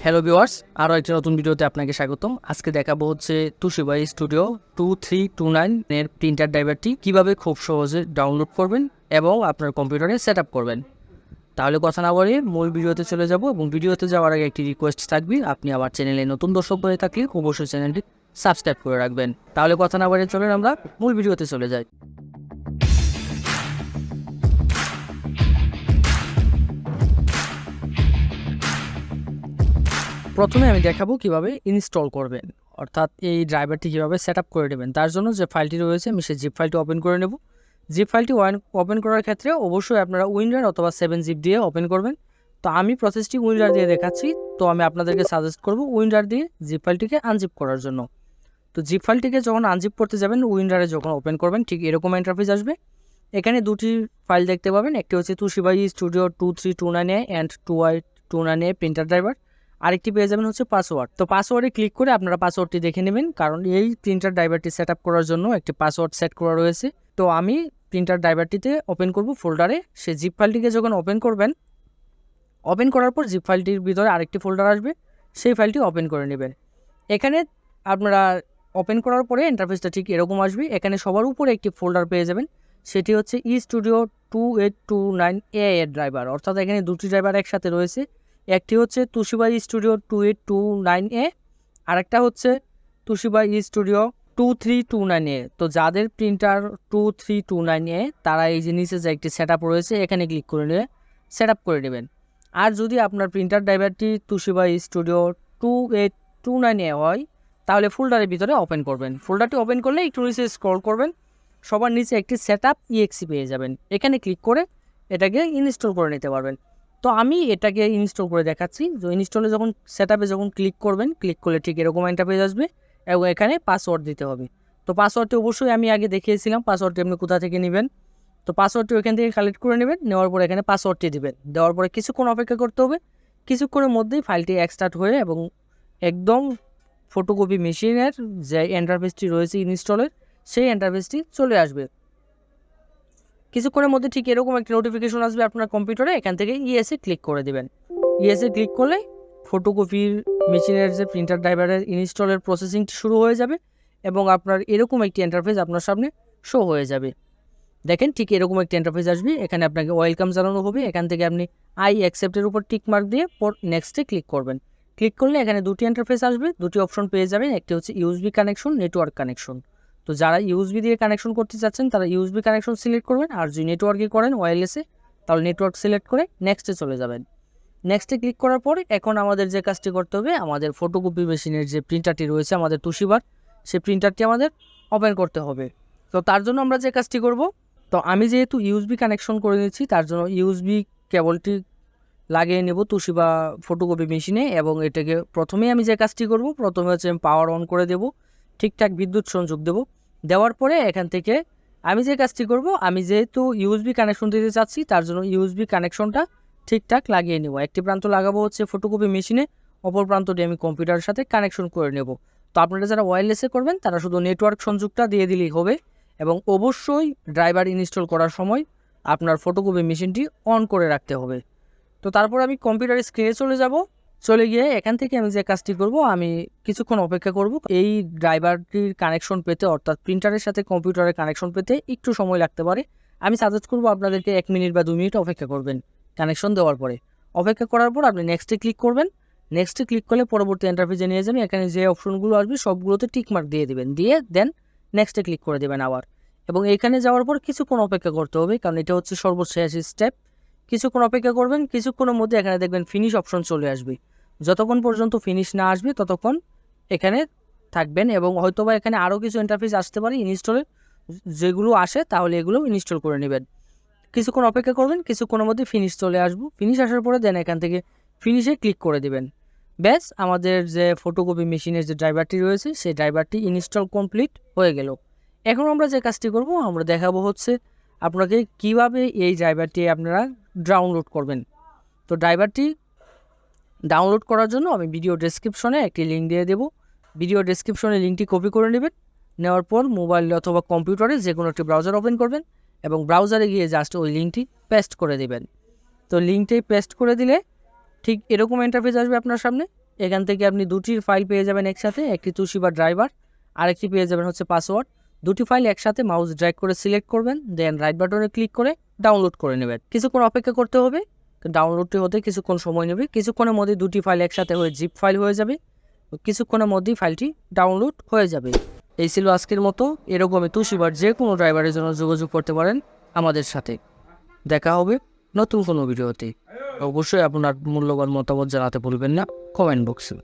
Hello viewers, আরও একটা নতুন ভিডিওতে আপনাকে স্বাগতম। আজকে দেখাবো হচ্ছে তোশিবা স্টুডিও 2329 এর প্রিন্টার ড্রাইভারটি কিভাবে খুব সহজে ডাউনলোড করবেন এবং আপনার কম্পিউটারে সেট আপ করবেন। তাহলে কথা না বলে মূল ভিডিওতে চলে যাব এবং ভিডিওতে যাওয়ার আগে একটি রিকোয়েস্ট থাকবে, আপনি আমার চ্যানেলে নতুন দর্শক হয়ে থাকলে অবশ্যই চ্যানেলটি সাবস্ক্রাইব করে রাখবেন। তাহলে কথা না বলে চলেন আমরা মূল ভিডিওতে চলে যাই। প্রথমে আমি দেখাবো কিভাবে ইনস্টল করবেন, অর্থাৎ এই ড্রাইভারটি কীভাবে সেট আপ করে নেবেন। তার জন্য যে ফাইলটি রয়েছে আমি সেই জিপ ফাইলটি ওপেন করে নেব। জিপ ফাইলটি ওপেন করার ক্ষেত্রে অবশ্যই আপনারা উইন্ডার অথবা 7-zip দিয়ে ওপেন করবেন। তো আমি প্রসেসটি উইন্ডার দিয়ে দেখাচ্ছি, তো আমি আপনাদেরকে সাজেস্ট করব উইন্ডার দিয়ে জিপ ফাইলটিকে আনজিপ করার জন্য। তো জিপ ফাইলটিকে যখন আনজিপ করতে যাবেন, উইন্ডারে যখন ওপেন করবেন ঠিক এরকম ইন্টারফেস আসবে। এখানে দুটি ফাইল দেখতে পাবেন, একটি হচ্ছে Toshiba studio 2329A and 2i29A printer driver, আরেকটি পেয়ে যাবেন হচ্ছে পাসওয়ার্ড। তো পাসওয়ার্ডে ক্লিক করে আপনারা পাসওয়ার্ডটি দেখে নেবেন, কারণ এই প্রিন্টার ড্রাইভারটি সেট আপ করার জন্য একটি পাসওয়ার্ড সেট করা রয়েছে। তো আমি প্রিন্টার ড্রাইভারটিতে ওপেন করব ফোল্ডারে। সেই জিপ ফাইলটিকে যখন ওপেন করবেন, ওপেন করার পর জিপ ফাইলটির ভিতরে আরেকটি ফোল্ডার আসবে, সেই ফাইলটি ওপেন করে নেবেন। এখানে আপনারা ওপেন করার পরে ইন্টারফেসটা ঠিক এরকম আসবে। এখানে সবার উপরে একটি ফোল্ডার পেয়ে যাবেন, সেটি হচ্ছে স্টুডিও 2829A এর ড্রাইভার, অর্থাৎ এখানে দুটি ড্রাইভার একসাথে রয়েছে। একটি হচ্ছে তোশিবা স্টুডিও 2829A, আরেকটা হচ্ছে তোশিবা স্টুডিও 2329A। তো যাদের প্রিন্টার 2329A তারা এই যে নিচে যে একটি সেট আপ রয়েছে এখানে ক্লিক করে নিয়ে সেট আপ করে নেবেন। আর যদি আপনার প্রিন্টার ড্রাইভারটি তোশিবা স্টুডিও 2829A হয়, তাহলে ফোল্ডারের ভিতরে ওপেন করবেন। ফোল্ডারটি ওপেন করলে একটু নিচে স্ক্রল করবেন, সবার নিচে একটি সেট আপ EXE পেয়ে যাবেন। এখানে ক্লিক করে এটাকে ইনস্টল করে নিতে পারবেন। তো আমি এটাকে ইনস্টল করে দেখাচ্ছি। তো ইনস্টলে যখন সেট আপে যখন ক্লিক করবেন, ক্লিক করলে ঠিক এরকম একটা পেজ আসবে এবং এখানে পাসওয়ার্ড দিতে হবে। তো পাসওয়ার্ডটি অবশ্যই আমি আগে দেখিয়েছিলাম, পাসওয়ার্ডটি আপনি কোথা থেকে নেবেন। তো পাসওয়ার্ডটি ওইখান থেকে কালেক্ট করে নেবেন, নেওয়ার পরে এখানে পাসওয়ার্ডটি দিবেন। দেওয়ার পরে কিছুক্ষণ অপেক্ষা করতে হবে। কিছুক্ষণের মধ্যেই ফাইলটি এক্সট্রাক্ট হয়ে এবং একদম ফটোকপি মেশিনের যে ইন্টারফেসটি রয়েছে ইনস্টলের, সেই ইন্টারফেসটি চলে আসবে। কিছুক্ষণের মধ্যে ঠিক এরকম একটা নোটিফিকেশন আসবে আপনার কম্পিউটারে, এখান থেকে ইএসএ ক্লিক করে দেবেন। ইএসএ ক্লিক করলে ফটোকপির মেশিনের যে প্রিন্টার ড্রাইভারের ইনস্টলের প্রসেসিংটি শুরু হয়ে যাবে এবং আপনার এরকম একটি ইন্টারফেস আপনার সামনে শো হয়ে যাবে। দেখেন ঠিক এরকম একটি ইন্টারফেস আসবে, এখানে আপনাকে ওয়েলকাম জানানো হবে। এখান থেকে আপনি আই অ্যাকসেপ্টের উপর টিক মার্ক দিয়ে নেক্সটে ক্লিক করবেন। ক্লিক করলে এখানে দুটি ইন্টারফেস আসবে, দুটি অপশন পেয়ে যাবেন। একটি হচ্ছে ইউএসবি কানেকশন, নেটওয়ার্ক কানেকশন। তো যারা ইউএসবি দিয়ে কানেকশন করতে চাচ্ছেন তারা ইউএসবি কানেকশন সিলেক্ট করবেন, আর যদি নেটওয়ার্কে করেন ওয়্যারলেসে তাহলে নেটওয়ার্ক সিলেক্ট করে নেক্সটে চলে যাবেন। নেক্সটে ক্লিক করার পরে এখন আমাদের যে কাজটি করতে হবে, আমাদের ফটোকপি মেশিনের যে প্রিন্টারটি রয়েছে আমাদের তোশিবার, সেই প্রিন্টারটি আমাদের ওপেন করতে হবে। তো তার জন্য আমরা যে কাজটি করব, তো আমি যেহেতু ইউএসবি কানেকশন করে নিচ্ছি তার জন্য ইউএসবি কেবলটি লাগিয়ে নেব তোশিবা ফটোকপি মেশিনে এবং এটাকে প্রথমেই আমি যে কাজটি করব, প্রথমে হচ্ছে আমি পাওয়ার অন করে দেব, ঠিকঠাক বিদ্যুৎ সংযোগ দেব। দেওয়ার পরে এখান থেকে আমি যে কাজটি করব, আমি যেহেতু ইউএসবি কানেকশন দিতে চাচ্ছি তার জন্য ইউএসবি কানেকশনটা ঠিকঠাক লাগিয়ে নেব। একটি প্রান্ত লাগাবো হচ্ছে ফটোকপি মেশিনে, অপর প্রান্তটি আমি কম্পিউটারের সাথে কানেকশন করে নেব। তো আপনারা যারা ওয়্যারলেসে করবেন তারা শুধু নেটওয়ার্ক সংযোগটা দিয়ে দিলেই হবে এবং অবশ্যই ড্রাইভার ইনস্টল করার সময় আপনার ফটোকপি মেশিনটি অন করে রাখতে হবে। তো তারপর আমি কম্পিউটারের স্ক্রিনে চলে গিয়ে এখান থেকে আমি যে কাজটি করব, আমি কিছুক্ষণ অপেক্ষা করব। এই ড্রাইভারটির কানেকশন পেতে, অর্থাৎ প্রিন্টারের সাথে কম্পিউটারের কানেকশন পেতে একটু সময় লাগতে পারে। আমি সাজেস্ট করব আপনাদেরকে 1 মিনিট বা 2 মিনিট অপেক্ষা করবেন কানেকশন দেওয়ার পরে। অপেক্ষা করার পর আপনি নেক্সটে ক্লিক করবেন। নেক্সটে ক্লিক করলে পরবর্তী ইন্টারফেসে নিয়ে যাবেন। এখানে যে অপশনগুলো আসবে সবগুলোতে টিকমার্ক দিয়ে দেবেন, দিয়ে দেন নেক্সটে ক্লিক করে দেবেন আবার। এবং এখানে যাওয়ার পর কিছুক্ষণ অপেক্ষা করতে হবে, কারণ এটা হচ্ছে সর্বশেষ স্টেপ। কিছুক্ষণ অপেক্ষা করবেন, কিছুক্ষণের মধ্যে এখানে দেখবেন ফিনিশ অপশন চলে আসবে। যতক্ষণ পর্যন্ত ফিনিশ না আসবে ততক্ষণ এখানে থাকবেন এবং হয়তোবা এখানে আরও কিছু ইন্টারফেস আসতে পারে ইনস্টলের, যেগুলো আসে তাহলে এগুলো ইনস্টল করে নেবেন। কিছুক্ষণ অপেক্ষা করবেন, কিছুক্ষণের মধ্যে ফিনিশ চলে আসবো। ফিনিশ আসার পরে দেন এখান থেকে ফিনিশে ক্লিক করে দেবেন। ব্যাস, আমাদের যে ফটোকপি মেশিনের যে ড্রাইভারটি রয়েছে সেই ড্রাইভারটি ইনস্টল কমপ্লিট হয়ে গেল। এখন আমরা যে কাজটি করব, আমরা দেখাবো হচ্ছে আপনাকে কিভাবে এই ড্রাইভারটি আপনারা ডাউনলোড করবেন। তো ড্রাইভারটি ডাউনলোড করার জন্য আমি ভিডিও ডেসক্রিপশনে একটি লিঙ্ক দিয়ে দেবো। ভিডিও ডেসক্রিপশনে লিঙ্কটি কপি করে নেবেন। নেওয়ার পর মোবাইল অথবা কম্পিউটারে যে কোনো একটি ব্রাউজার ওপেন করবেন এবং ব্রাউজারে গিয়ে জাস্ট ওই লিঙ্কটি পেস্ট করে দেবেন। তো লিঙ্কটি পেস্ট করে দিলে ঠিক এরকম ইন্টারফেস আসবে আপনার সামনে। এখান থেকে আপনি দুটির ফাইল পেয়ে যাবেন একসাথে, একটি তুশিবা ড্রাইভার, আরেকটি পেয়ে যাবেন হচ্ছে পাসওয়ার্ড। দুটি ফাইল একসাথে মাউস ড্র্যাগ করে সিলেক্ট করবেন, দেন রাইট বাটনে ক্লিক করে ডাউনলোড করে নেবেন। কিছুক্ষণ অপেক্ষা করতে হবে, ডাউনলোডটি হতে কিছুক্ষণ সময় নেবে। কিছুক্ষণের মধ্যে দুটি ফাইল একসাথে হয়ে জিপ ফাইল হয়ে যাবে, কিছুক্ষণের মধ্যেই ফাইলটি ডাউনলোড হয়ে যাবে। এই ছিল আজকের মতো। এরকমই তুশিবার যে কোনো ড্রাইভারের জন্য যোগাযোগ করতে পারেন আমাদের সাথে। দেখা হবে নতুন কোনো ভিডিওতে। অবশ্যই আপনার মূল্যবান মতামত জানাতে ভুলবেন না কমেন্ট বক্সে।